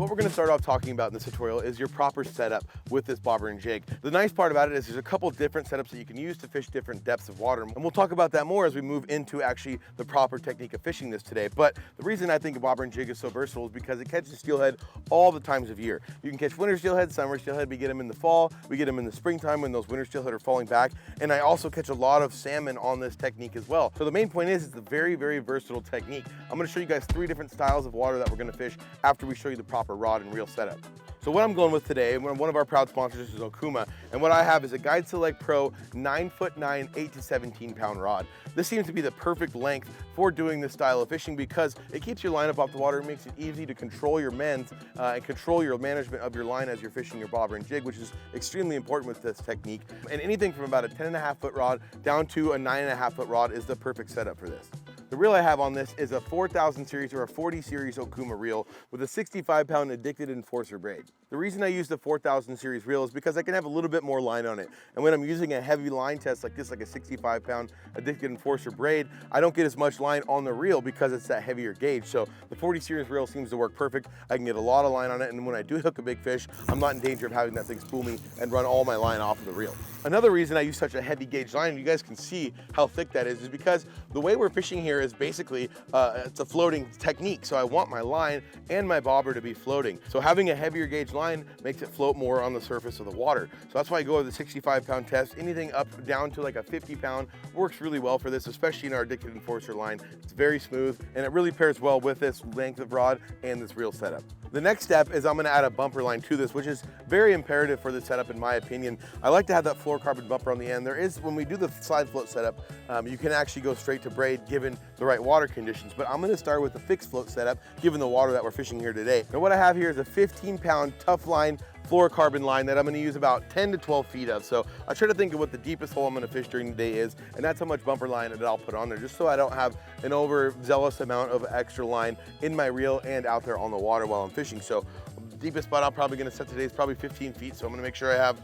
So what we're gonna start off talking about in this tutorial is your proper setup with this bobber and jig. The nice part about it is there's a couple different setups that you can use to fish different depths of water. And we'll talk about that more as we move into actually the proper technique of fishing this today. But the reason I think a bobber and jig is so versatile is because it catches steelhead all the times of year. You can catch winter steelhead, summer steelhead, we get them in the fall, we get them in the springtime when those winter steelhead are falling back. And I also catch a lot of salmon on this technique as well. So the main point is it's a very, very versatile technique. I'm gonna show you guys 3 different styles of water that we're gonna fish after we show you the proper rod and reel setup. So what I'm going with today, one of our proud sponsors is 𝗛𝗘𝗟, and what I have is a Guide Select Pro 9'9", 8 to 17 pound rod. This seems to be the perfect length for doing this style of fishing because it keeps your line up off the water. It makes it easy to control your mends and control your management of your line as you're fishing your bobber and jig, which is extremely important with this technique. And anything from about a 10.5 foot rod down to a 9.5 foot rod is the perfect setup for this. The reel I have on this is a 4000 series or a 40 series 𝗛𝗘𝗟 reel with a 65 pound addicted enforcer braid. The reason I use the 4000 series reel is because I can have a little bit more line on it. And when I'm using a heavy line test like this, like a 65 pound addicted enforcer braid, I don't get as much line on the reel because it's that heavier gauge. So the 40 series reel seems to work perfect. I can get a lot of line on it, and when I do hook a big fish, I'm not in danger of having that thing spool me and run all my line off of the reel. Another reason I use such a heavy gauge line, and you guys can see how thick that is because the way we're fishing here is basically, it's a floating technique. So I want my line and my bobber to be floating. So having a heavier gauge line makes it float more on the surface of the water. So that's why I go with the 65 pound test. Anything up down to like a 50 pound works really well for this, especially in our addicted enforcer line. It's very smooth and it really pairs well with this length of rod and this reel setup. The next step is I'm gonna add a bumper line to this, which is very imperative for this setup in my opinion. I like to have that fluorocarbon bumper on the end. There is, when we do the slide float setup, you can actually go straight to braid given the right water conditions, but I'm gonna start with the fixed float setup given the water that we're fishing here today. Now what I have here is a 15 pound tough line fluorocarbon line that I'm gonna use about 10 to 12 feet of. So I try to think of what the deepest hole I'm gonna fish during the day is, and that's how much bumper line that I'll put on there, just so I don't have an overzealous amount of extra line in my reel and out there on the water while I'm fishing. So the deepest spot I'm probably gonna set today is probably 15 feet. So I'm gonna make sure I have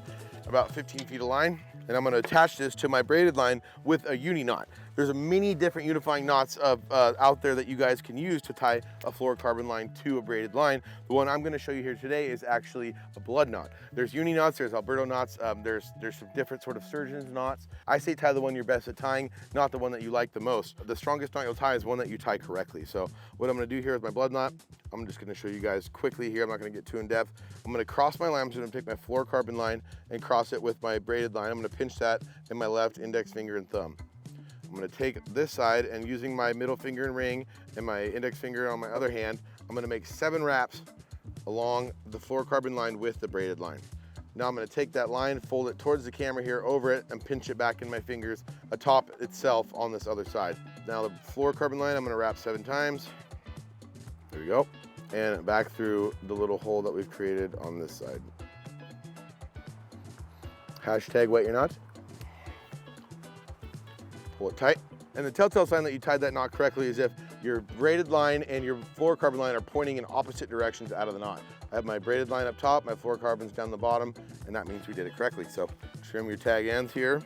about 15 feet of line, and I'm gonna attach this to my braided line with a uni knot. There's many different unifying knots out there that you guys can use to tie a fluorocarbon line to a braided line. The one I'm gonna show you here today is actually a blood knot. There's uni knots, there's Alberto knots, there's some different sort of surgeon's knots. I say tie the one you're best at tying, not the one that you like the most. The strongest knot you'll tie is one that you tie correctly. So what I'm gonna do here with my blood knot, I'm just gonna show you guys quickly here. I'm not gonna get too in depth. I'm gonna cross my line. I'm just gonna take my fluorocarbon line and cross it with my braided line. I'm gonna pinch that in my left index finger and thumb. I'm gonna take this side, and using my middle finger and ring and my index finger on my other hand, I'm gonna make 7 wraps along the fluorocarbon line with the braided line. Now I'm gonna take that line, fold it towards the camera here, over it, and pinch it back in my fingers atop itself on this other side. Now the fluorocarbon line, I'm gonna wrap 7 times. There we go. And back through the little hole that we've created on this side. Hashtag wet your knots. Pull it tight. And the telltale sign that you tied that knot correctly is if your braided line and your fluorocarbon line are pointing in opposite directions out of the knot. I have my braided line up top, my fluorocarbon's down the bottom, and that means we did it correctly. So trim your tag ends here.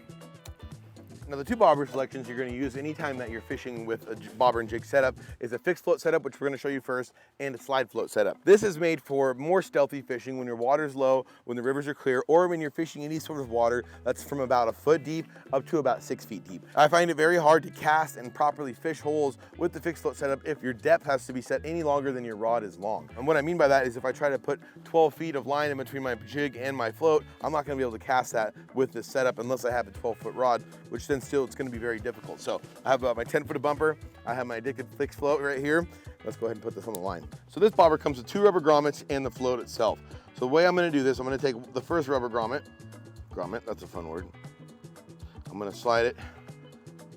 Now the 2 bobber selections you're going to use anytime that you're fishing with a bobber and jig setup is a fixed float setup, which we're going to show you first, and a slide float setup. This is made for more stealthy fishing when your water's low, when the rivers are clear, or when you're fishing any sort of water that's from about a foot deep up to about 6 feet deep. I find it very hard to cast and properly fish holes with the fixed float setup if your depth has to be set any longer than your rod is long. And what I mean by that is if I try to put 12 feet of line in between my jig and my float, I'm not going to be able to cast that with this setup unless I have a 12-foot rod, which then still it's going to be very difficult. So I have my 10 foot of bumper, I have my addicted fixed float right here. Let's go ahead and put this on the line. So this bobber comes with 2 rubber grommets and the float itself. So the way I'm going to do this, I'm going to take the first rubber grommet, that's a fun word. I'm going to slide it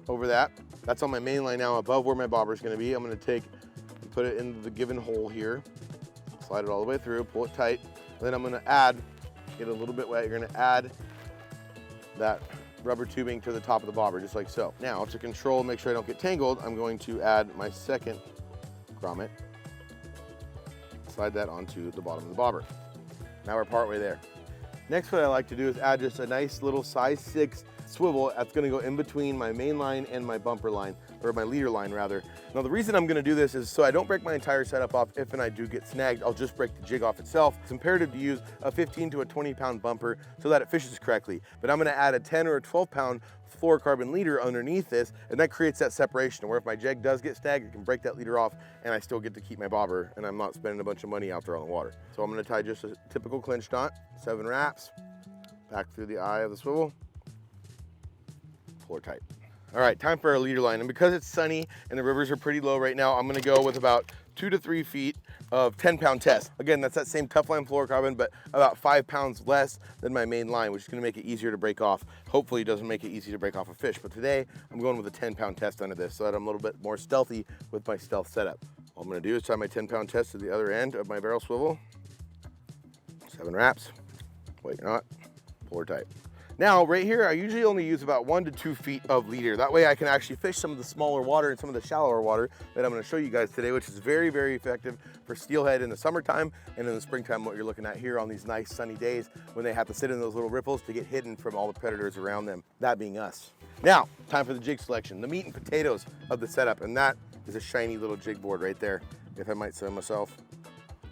over that. That's on my main line now above where my bobber is going to be. I'm going to take and put it in the given hole here, slide it all the way through, pull it tight. And then I'm going to add, get it a little bit wet, you're going to add that rubber tubing to the top of the bobber, just like so. Now, to control, make sure I don't get tangled, I'm going to add my second grommet, slide that onto the bottom of the bobber. Now we're partway there. Next, what I like to do is add just a nice little size 6 swivel that's gonna go in between my main line and my bumper line. or my leader line rather. Now the reason I'm gonna do this is so I don't break my entire setup off if and I do get snagged. I'll just break the jig off itself. It's imperative to use a 15 to a 20 pound bumper so that it fishes correctly. But I'm gonna add a 10 or a 12 pound fluorocarbon leader underneath this, and that creates that separation where if my jig does get snagged, it can break that leader off and I still get to keep my bobber and I'm not spending a bunch of money out there on the water. So I'm gonna tie just a typical clinch knot, 7 wraps, back through the eye of the swivel, pull her tight. All right, time for our leader line. And because it's sunny and the rivers are pretty low right now, I'm gonna go with about 2 to 3 feet of 10-pound test. Again, that's that same tough line fluorocarbon, but about 5 pounds less than my main line, which is gonna make it easier to break off. Hopefully it doesn't make it easy to break off a fish, but today I'm going with a 10-pound test under this so that I'm a little bit more stealthy with my stealth setup. All I'm gonna do is tie my 10-pound test to the other end of my barrel swivel, 7 wraps, wait knot, pull her tight. Now, right here, I usually only use about 1 to 2 feet of leader. That way I can actually fish some of the smaller water and some of the shallower water that I'm gonna show you guys today, which is very, very effective for steelhead in the summertime and in the springtime, what you're looking at here on these nice sunny days when they have to sit in those little riffles to get hidden from all the predators around them, that being us. Now, time for the jig selection, the meat and potatoes of the setup, and that is a shiny little jig board right there, if I might say myself.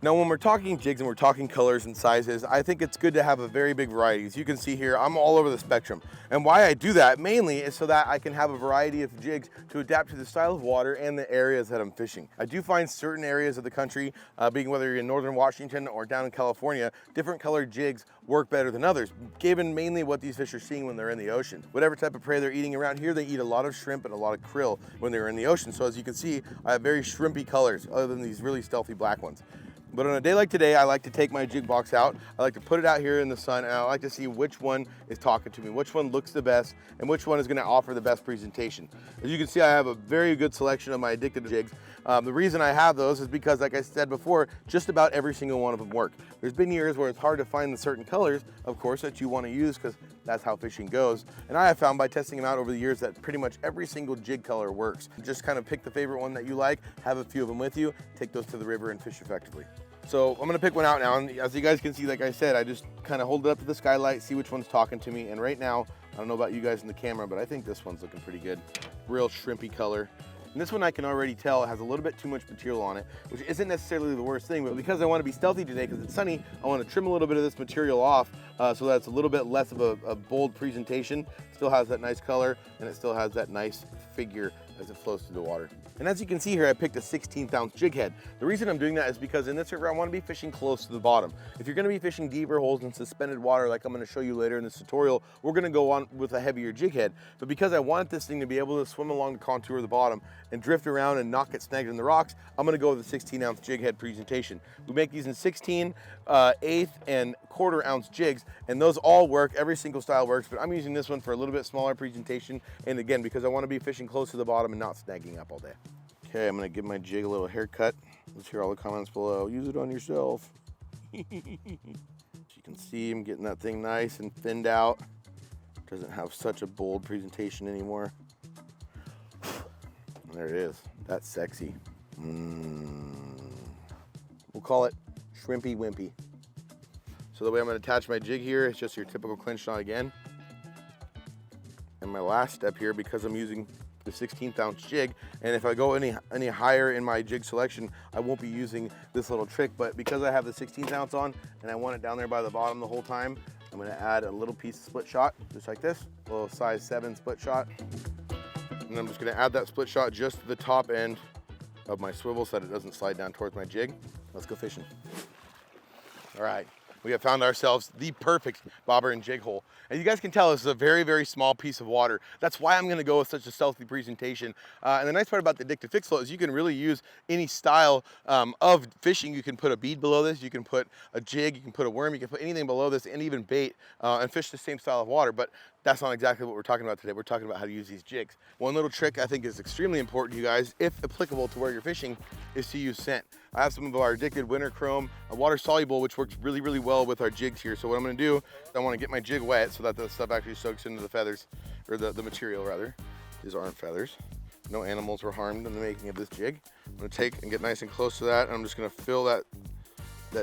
Now, when we're talking jigs and we're talking colors and sizes, I think it's good to have a very big variety. As you can see here, I'm all over the spectrum. And why I do that mainly is so that I can have a variety of jigs to adapt to the style of water and the areas that I'm fishing. I do find certain areas of the country, being whether you're in northern Washington or down in California, different colored jigs work better than others, given mainly what these fish are seeing when they're in the ocean. Whatever type of prey they're eating around here, they eat a lot of shrimp and a lot of krill when they're in the ocean. So as you can see, I have very shrimpy colors other than these really stealthy black ones. But on a day like today, I like to take my jig box out, I like to put it out here in the sun, and I like to see which one is talking to me, which one looks the best, and which one is gonna offer the best presentation. As you can see, I have a very good selection of my addicted jigs. The reason I have those is because, like I said before, just about every single one of them work. There's been years where it's hard to find the certain colors, of course, that you wanna use, because that's how fishing goes. And I have found by testing them out over the years that pretty much every single jig color works. Just kind of pick the favorite one that you like, have a few of them with you, take those to the river and fish effectively. So I'm gonna pick one out now, and as you guys can see, like I said, I just kind of hold it up to the skylight, see which one's talking to me, and right now, I don't know about you guys in the camera, but I think this one's looking pretty good. Real shrimpy color. And this one I can already tell has a little bit too much material on it, which isn't necessarily the worst thing, but because I want to be stealthy today, because it's sunny, I want to trim a little bit of this material off so that it's a little bit less of a bold presentation. Still has that nice color, and it still has that nice figure as it flows through the water. And as you can see here, I picked a 16th ounce jig head. The reason I'm doing that is because in this river, I want to be fishing close to the bottom. If you're going to be fishing deeper holes in suspended water, like I'm going to show you later in this tutorial, we're going to go on with a heavier jig head. But because I want this thing to be able to swim along the contour of the bottom and drift around and not get snagged in the rocks, I'm going to go with a 16 ounce jig head presentation. We make these in 16, 1/8, and 1/4 ounce jigs, and those all work. Every single style works, but I'm using this one for a little bit smaller presentation, and again, because I want to be fishing close to the bottom and not snagging up all day. Okay, I'm gonna give my jig a little haircut. Let's hear all the comments below. Use it on yourself. As you can see, I'm getting that thing nice and thinned out. Doesn't have such a bold presentation anymore. There it is. That's sexy. We'll call it shrimpy wimpy. So the way I'm gonna attach my jig here is just your typical clinch knot again. And my last step here, because I'm using the 16th ounce jig, and if I go any higher in my jig selection, I won't be using this little trick, but because I have the 16th ounce on and I want it down there by the bottom the whole time, I'm gonna add a little piece of split shot, just like this, a little size 7 split shot. And I'm just gonna add that split shot just to the top end of my swivel so that it doesn't slide down towards my jig. Let's go fishing. All right. We have found ourselves the perfect bobber and jig hole. And you guys can tell this is a very, very small piece of water. That's why I'm gonna go with such a stealthy presentation. And the nice part about the addicted fixed float is you can really use any style of fishing. You can put a bead below this, you can put a jig, you can put a worm, you can put anything below this, and even bait, and fish the same style of water. But that's not exactly what we're talking about today. We're talking about how to use these jigs. One little trick I think is extremely important to you guys, if applicable to where you're fishing, is to use scent. I have some of our addicted winter chrome, water soluble, which works really, really well with our jigs here. So what I'm gonna do, I wanna get my jig wet so that the stuff actually soaks into the feathers, or the material rather. These aren't feathers. No animals were harmed in the making of this jig. I'm gonna take and get nice and close to that, and I'm just gonna fill that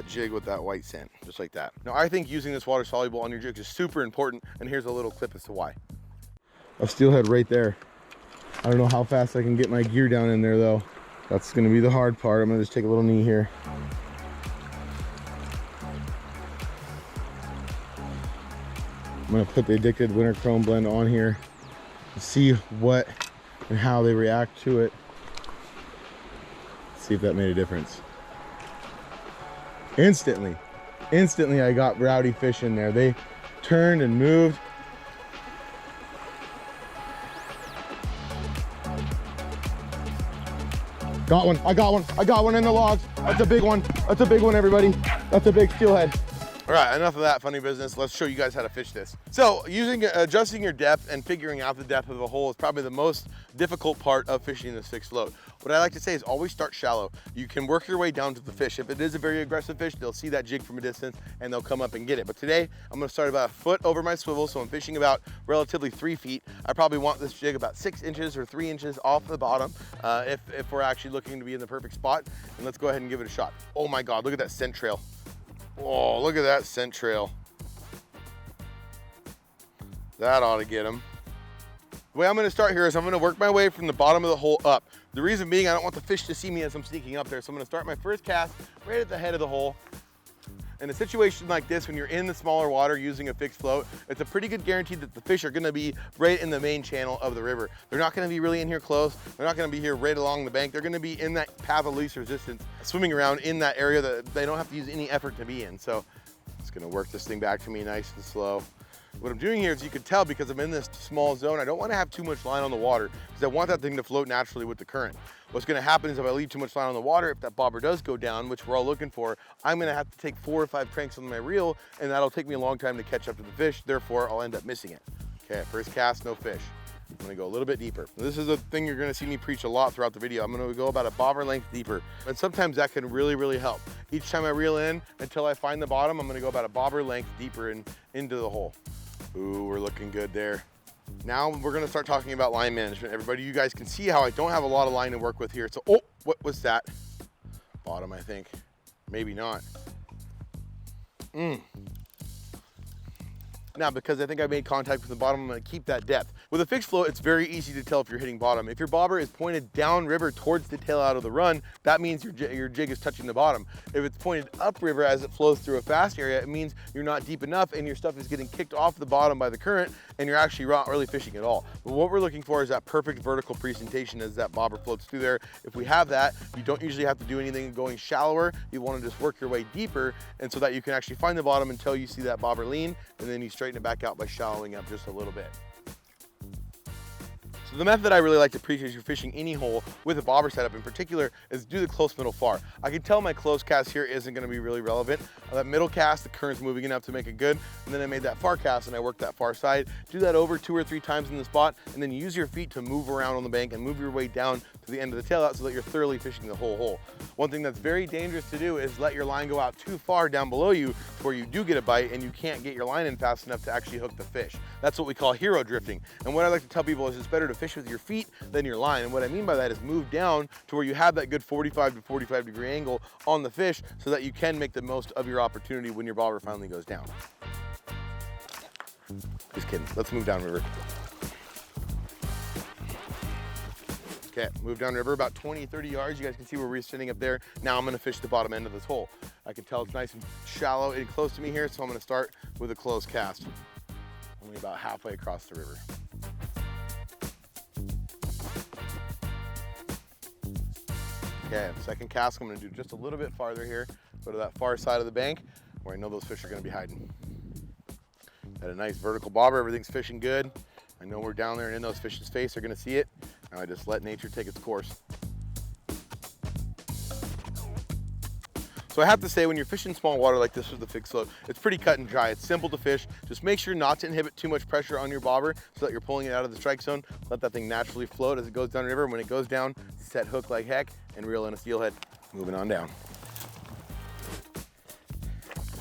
jig with that white sand, just like that. Now I think using this water soluble on your jig is super important, and here's a little clip as to why. A steelhead right there. I don't know how fast I can get my gear down in there though. That's gonna be the hard part. I'm gonna just take a little knee here. I'm gonna put the Addicted Winter Chrome blend on here and see what and how they react to it. See if that made a difference. Instantly I got rowdy fish in there. They turned and moved. Got one, I got one in the logs. That's a big one, everybody. That's a big steelhead. All right, enough of that funny business. Let's show you guys how to fish this. So adjusting your depth and figuring out the depth of the hole is probably the most difficult part of fishing this fixed float. What I like to say is always start shallow. You can work your way down to the fish. If it is a very aggressive fish, they'll see that jig from a distance and they'll come up and get it. But today, I'm gonna start about a foot over my swivel, so I'm fishing about relatively 3 feet. I probably want this jig about 6 inches or 3 inches off the bottom if we're actually looking to be in the perfect spot. And let's go ahead and give it a shot. Oh my God, look at that scent trail. Oh, look at that scent trail. That ought to get him. The way I'm gonna start here is I'm gonna work my way from the bottom of the hole up. The reason being, I don't want the fish to see me as I'm sneaking up there. So I'm gonna start my first cast right at the head of the hole. In a situation like this, when you're in the smaller water using a fixed float, it's a pretty good guarantee that the fish are gonna be right in the main channel of the river. They're not gonna be really in here close. They're not gonna be here right along the bank. They're gonna be in that path of least resistance, swimming around in that area that they don't have to use any effort to be in. So it's gonna work this thing back to me nice and slow. What I'm doing here is, you can tell, because I'm in this small zone, I don't want to have too much line on the water because I want that thing to float naturally with the current. What's going to happen is if I leave too much line on the water, if that bobber does go down, which we're all looking for, I'm going to have to take 4 or 5 cranks on my reel, and that'll take me a long time to catch up to the fish. Therefore, I'll end up missing it. Okay, first cast, no fish. I'm going to go a little bit deeper. This is a thing you're going to see me preach a lot throughout the video. I'm going to go about a bobber length deeper. And sometimes that can really, really help. Each time I reel in until I find the bottom, I'm going to go about a bobber length deeper into the hole. Ooh, we're looking good there. Now we're gonna start talking about line management. Everybody, you guys can see how I don't have a lot of line to work with here. So, oh, what was that? Bottom, I think. Maybe not. Now, because I think I made contact with the bottom, I'm gonna keep that depth. With a fixed float, it's very easy to tell if you're hitting bottom. If your bobber is pointed downriver towards the tail out of the run, that means your jig is touching the bottom. If it's pointed upriver as it flows through a fast area, it means you're not deep enough and your stuff is getting kicked off the bottom by the current and you're actually not really fishing at all. But what we're looking for is that perfect vertical presentation as that bobber floats through there. If we have that, you don't usually have to do anything going shallower. You want to just work your way deeper, and so that you can actually find the bottom until you see that bobber lean, and then you straighten it back out by shallowing up just a little bit. So the method I really like to preach as you're fishing any hole with a bobber setup in particular is do the close middle far. I can tell my close cast here isn't going to be really relevant. That middle cast, the current's moving enough to make it good, and then I made that far cast and I worked that far side. Do that over 2 or 3 times in the spot, and then use your feet to move around on the bank and move your way down to the end of the tail out so that you're thoroughly fishing the whole hole. One thing that's very dangerous to do is let your line go out too far down below you to where you do get a bite and you can't get your line in fast enough to actually hook the fish. That's what we call hero drifting. And what I like to tell people is it's better to fish with your feet than your line. And what I mean by that is move down to where you have that good 45 to 45 degree angle on the fish so that you can make the most of your opportunity when your bobber finally goes down. Just kidding. Let's move downriver. Okay, move downriver about 20, 30 yards. You guys can see where we're sitting up there. Now I'm gonna fish the bottom end of this hole. I can tell it's nice and shallow and close to me here, so I'm gonna start with a close cast. Only about halfway across the river. Okay, second cast, I'm gonna do just a little bit farther here. Go to that far side of the bank where I know those fish are gonna be hiding. Got a nice vertical bobber, everything's fishing good. I know we're down there and in those fish's face, they're gonna see it. Now I just let nature take its course. So I have to say, when you're fishing small water like this with the fixed float, it's pretty cut and dry. It's simple to fish. Just make sure not to inhibit too much pressure on your bobber so that you're pulling it out of the strike zone. Let that thing naturally float as it goes downriver. When it goes down, set hook like heck and reel in a steelhead. Moving on down.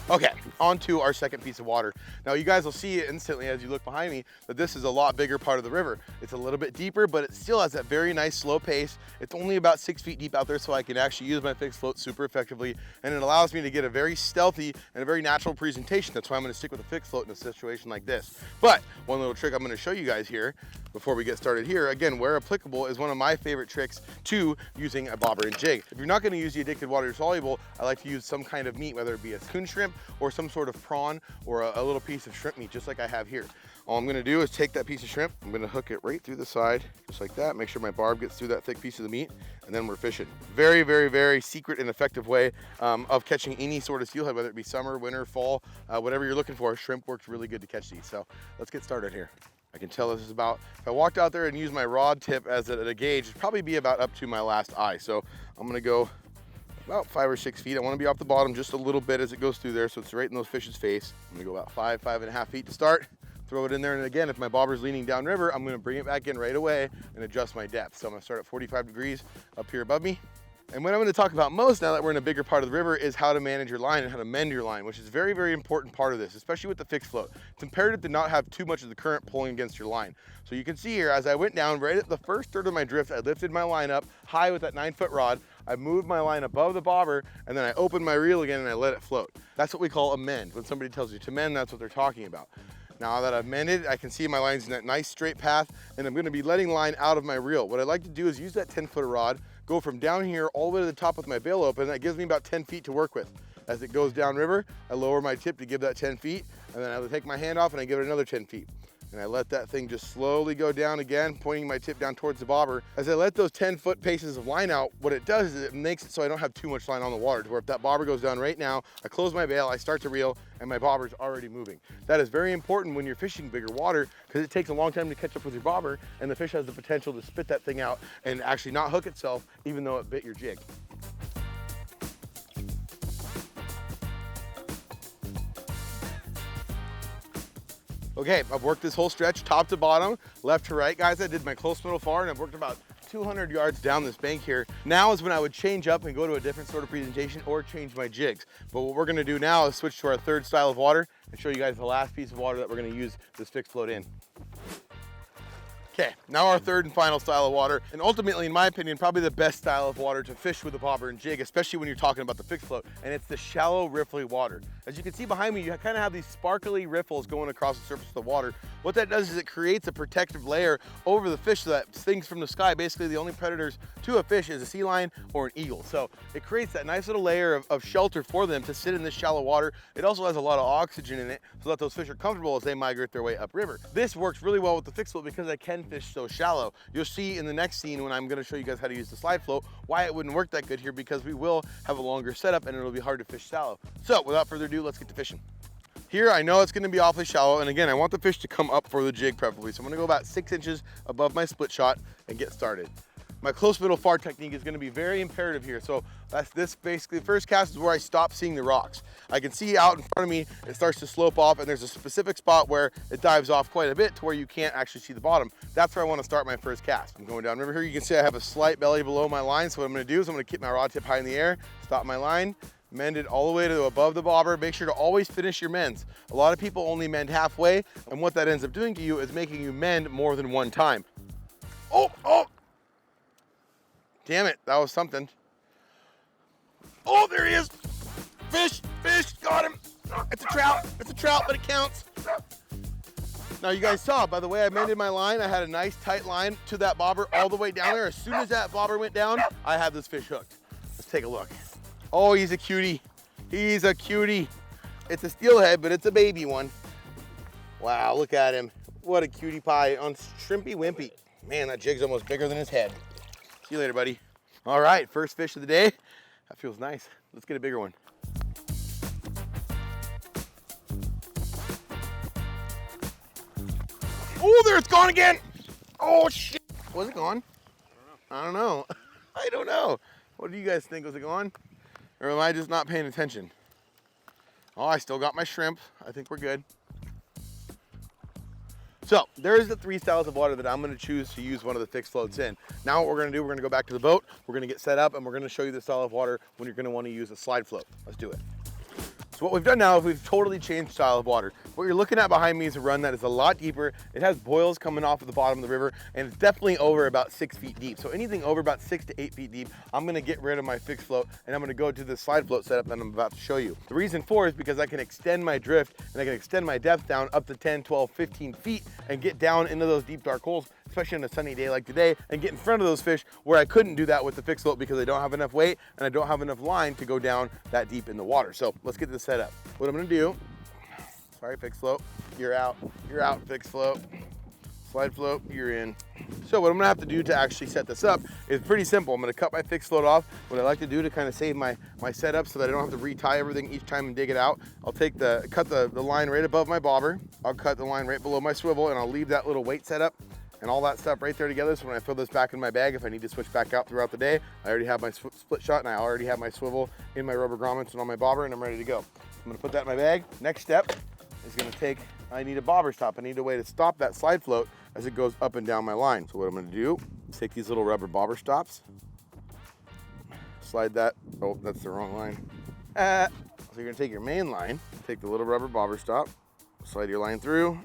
Okay, on to our second piece of water. Now you guys will see it instantly as you look behind me that this is a lot bigger part of the river. It's a little bit deeper, but it still has that very nice slow pace. It's only about 6 feet deep out there, so I can actually use my fixed float super effectively, and it allows me to get a very stealthy and a very natural presentation. That's why I'm gonna stick with a fixed float in a situation like this. But one little trick I'm gonna show you guys here, before we get started here, again, where applicable, is one of my favorite tricks to using a bobber and jig. If you're not gonna use the addicted water soluble, I like to use some kind of meat, whether it be a coon shrimp or some sort of prawn or a little piece of shrimp meat, just like I have here. All I'm gonna do is take that piece of shrimp, I'm gonna hook it right through the side, just like that, make sure my barb gets through that thick piece of the meat, and then we're fishing. Very, very, very secret and effective way of catching any sort of steelhead, whether it be summer, winter, fall, whatever you're looking for. Shrimp works really good to catch these. So let's get started here. I can tell this is about, if I walked out there and used my rod tip as a gauge, it'd probably be about up to my last eye. So I'm gonna go about 5 or 6 feet. I wanna be off the bottom just a little bit as it goes through there, so it's right in those fish's face. I'm gonna go about 5.5 feet to start. Throw it in there, and again, if my bobber's leaning downriver, I'm gonna bring it back in right away and adjust my depth. So I'm gonna start at 45 degrees up here above me. And what I'm gonna talk about most now that we're in a bigger part of the river is how to manage your line and how to mend your line, which is a very, very important part of this, especially with the fixed float. It's imperative to not have too much of the current pulling against your line. So you can see here, as I went down right at the first third of my drift, I lifted my line up high with that 9-foot rod. I moved my line above the bobber, and then I opened my reel again and I let it float. That's what we call a mend. When somebody tells you to mend, that's what they're talking about. Now that I've mended, I can see my line's in that nice straight path, and I'm gonna be letting line out of my reel. What I like to do is use that 10-foot rod, go from down here all the way to the top with my bail open. That gives me about 10 feet to work with. As it goes downriver, I lower my tip to give that 10 feet, and then I take my hand off and I give it another 10 feet. And I let that thing just slowly go down again, pointing my tip down towards the bobber. As I let those 10-foot paces of line out, what it does is it makes it so I don't have too much line on the water, to where if that bobber goes down right now, I close my bail, I start to reel, and my bobber's already moving. That is very important when you're fishing bigger water, because it takes a long time to catch up with your bobber, and the fish has the potential to spit that thing out and actually not hook itself, even though it bit your jig. Okay, I've worked this whole stretch, top to bottom, left to right, guys. I did my close middle far, and I've worked about 200 yards down this bank here. Now is when I would change up and go to a different sort of presentation or change my jigs. But what we're gonna do now is switch to our third style of water and show you guys the last piece of water that we're gonna use this fixed float in. Okay, now our third and final style of water, and ultimately, in my opinion, probably the best style of water to fish with a bobber and jig, especially when you're talking about the fixed float, and it's the shallow, riffly water. As you can see behind me, you kind of have these sparkly riffles going across the surface of the water. What that does is it creates a protective layer over the fish so that things from the sky, basically the only predators to a fish is a sea lion or an eagle. So it creates that nice little layer of shelter for them to sit in this shallow water. It also has a lot of oxygen in it so that those fish are comfortable as they migrate their way upriver. This works really well with the fixed float because I can fish so shallow. You'll see in the next scene when I'm gonna show you guys how to use the slide float why it wouldn't work that good here, because we will have a longer setup and it'll be hard to fish shallow. So without further ado, let's get to fishing. Here, I know it's gonna be awfully shallow, and again, I want the fish to come up for the jig preferably. So I'm gonna go about 6 inches above my split shot and get started. My close middle far technique is gonna be very imperative here. So that's this basically, first cast is where I stop seeing the rocks. I can see out in front of me, it starts to slope off, and there's a specific spot where it dives off quite a bit to where you can't actually see the bottom. That's where I wanna start my first cast. I'm going down river here. You can see I have a slight belly below my line. So what I'm gonna do is I'm gonna keep my rod tip high in the air, stop my line, mend it all the way to above the bobber. Make sure to always finish your mends. A lot of people only mend halfway, and what that ends up doing to you is making you mend more than one time. Oh! Damn it, that was something. Oh, there he is. Fish, got him. It's a trout, but it counts. Now you guys saw, by the way I mended my line, I had a nice tight line to that bobber all the way down there. As soon as that bobber went down, I have this fish hooked. Let's take a look. Oh, he's a cutie. He's a cutie. It's a steelhead, but it's a baby one. Wow, look at him. What a cutie pie on Shrimpy Wimpy. Man, that jig's almost bigger than his head. See you later, buddy. All right, first fish of the day. That feels nice. Let's get a bigger one. Oh, there it's gone again. Oh, shit. Was it gone? I don't know. I don't know. What do you guys think? Was it gone? Or am I just not paying attention? Oh, I still got my shrimp. I think we're good. So there's the 3 styles of water that I'm gonna choose to use one of the fixed floats in. Now what we're gonna do, we're gonna go back to the boat, we're gonna get set up, and we're gonna show you the style of water when you're gonna wanna use a slide float. Let's do it. So what we've done now is we've totally changed style of water. What you're looking at behind me is a run that is a lot deeper. It has boils coming off of the bottom of the river, and it's definitely over about 6 feet deep. So anything over about 6 to 8 feet deep, I'm gonna get rid of my fixed float, and I'm gonna go to the slide float setup that I'm about to show you. The reason for is because I can extend my drift, and I can extend my depth down up to 10, 12, 15 feet, and get down into those deep dark holes especially on a sunny day like today, and get in front of those fish where I couldn't do that with the fixed float because I don't have enough weight and I don't have enough line to go down that deep in the water. So let's get this set up. What I'm gonna do, sorry, fixed float, you're out, fixed float. Slide float, you're in. So what I'm gonna have to do to actually set this up is pretty simple. I'm gonna cut my fixed float off. What I like to do to kind of save my setup so that I don't have to retie everything each time and dig it out, I'll cut the line right above my bobber. I'll cut the line right below my swivel, and I'll leave that little weight setup and all that stuff right there together. So when I throw this back in my bag, if I need to switch back out throughout the day, I already have my split shot and I already have my swivel in my rubber grommets and on my bobber, and I'm ready to go. I'm gonna put that in my bag. Next step is gonna take, I need a bobber stop. I need a way to stop that slide float as it goes up and down my line. So what I'm gonna do is take these little rubber bobber stops, slide that, oh, that's the wrong line. So you're gonna take your main line, take the little rubber bobber stop, slide your line through,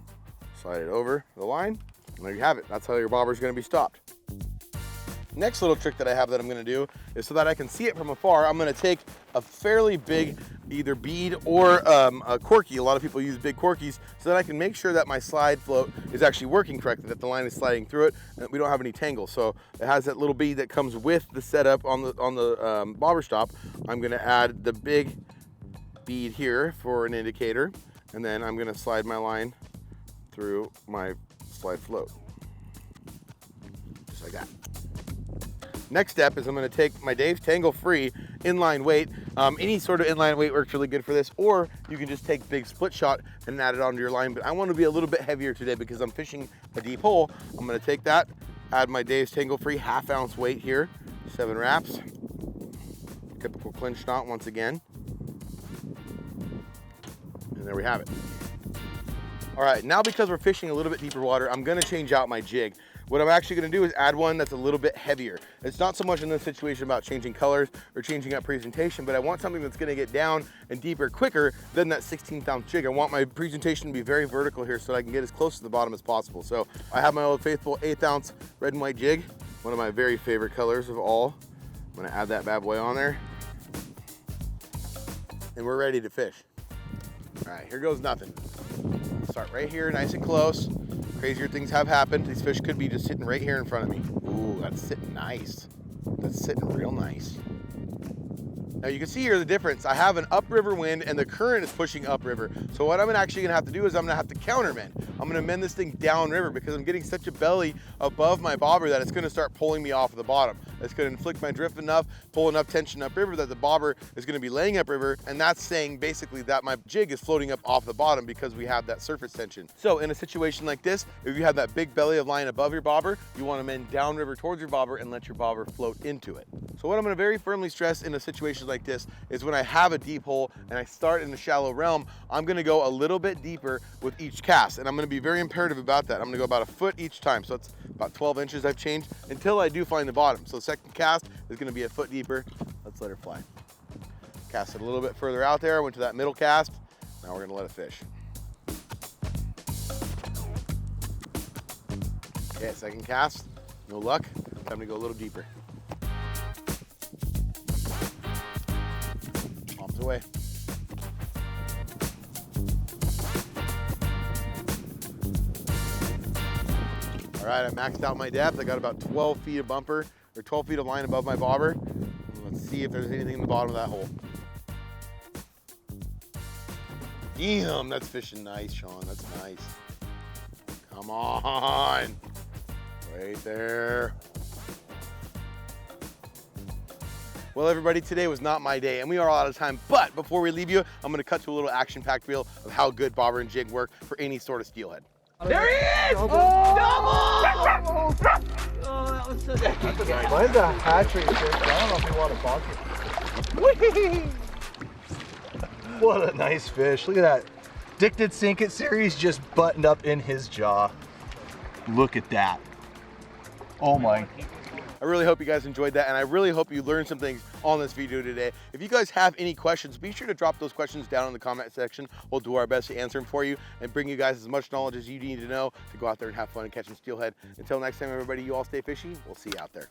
slide it over the line, and there you have it. That's how your bobber is gonna be stopped. Next little trick that I have that I'm gonna do is so that I can see it from afar, I'm gonna take a fairly big either bead or a corky. A lot of people use big corkies so that I can make sure that my slide float is actually working correctly, that the line is sliding through it and we don't have any tangles. So it has that little bead that comes with the setup on the bobber stop. I'm gonna add the big bead here for an indicator, and then I'm gonna slide my line through my slide float, just like that. Next step is I'm gonna take my Dave's Tangle Free inline weight. Any sort of inline weight works really good for this, or you can just take big split shot and add it onto your line. But I want to be a little bit heavier today because I'm fishing a deep hole. I'm gonna take that, add my Dave's Tangle Free 1/2 ounce weight here, 7 wraps. Typical clinch knot once again. And there we have it. All right, now because we're fishing a little bit deeper water, I'm gonna change out my jig. What I'm actually gonna do is add one that's a little bit heavier. It's not so much in this situation about changing colors or changing up presentation, but I want something that's gonna get down and deeper quicker than that 16th ounce jig. I want my presentation to be very vertical here so that I can get as close to the bottom as possible. So I have my old faithful 1/8 ounce red and white jig, one of my very favorite colors of all. I'm gonna add that bad boy on there. And we're ready to fish. All right, here goes nothing. Start right here, nice and close. Crazier things have happened. These fish could be just sitting right here in front of me. Ooh, that's sitting nice. That's sitting real nice. Now you can see here the difference. I have an upriver wind and the current is pushing upriver. So what I'm actually gonna have to do is I'm gonna have to counter mend. I'm gonna mend this thing downriver because I'm getting such a belly above my bobber that it's gonna start pulling me off of the bottom. It's gonna inflict my drift enough, pull enough tension upriver that the bobber is gonna be laying upriver, and that's saying basically that my jig is floating up off the bottom because we have that surface tension. So in a situation like this, if you have that big belly of line above your bobber, you wanna mend downriver towards your bobber and let your bobber float into it. So what I'm gonna very firmly stress in a situation like this is when I have a deep hole and I start in the shallow realm, I'm gonna go a little bit deeper with each cast, and I'm gonna be very imperative about that. I'm gonna go about 1 foot each time, so it's about 12 inches I've changed until I do find the bottom. So the second cast is gonna be 1 foot deeper. Let's let her fly. Cast it a little bit further out there, went to that middle cast. Now we're gonna let it fish. Okay, second cast, no luck. Time to go a little deeper. Arms away. All right, I maxed out my depth. I got about 12 feet of bumper, or 12 feet of line above my bobber. Let's see if there's anything in the bottom of that hole. Damn, that's fishing nice, Sean, that's nice. Come on, right there. Well, everybody, today was not my day, and we are all out of time. But before we leave you, I'm gonna cut to a little action-packed reel of how good bobber and jig work for any sort of steelhead. There he is! Double! Oh, that was so nice. Mine's a hatchery fish. I don't know if you want to bunker. What a nice fish. Look at that. 𝗛𝗘𝗟𝗣 series just buttoned up in his jaw. Look at that. Oh my. I really hope you guys enjoyed that, and I really hope you learned some things on this video today. If you guys have any questions, be sure to drop those questions down in the comment section. We'll do our best to answer them for you and bring you guys as much knowledge as you need to know to go out there and have fun and catch some steelhead. Until next time, everybody, you all stay fishy. We'll see you out there.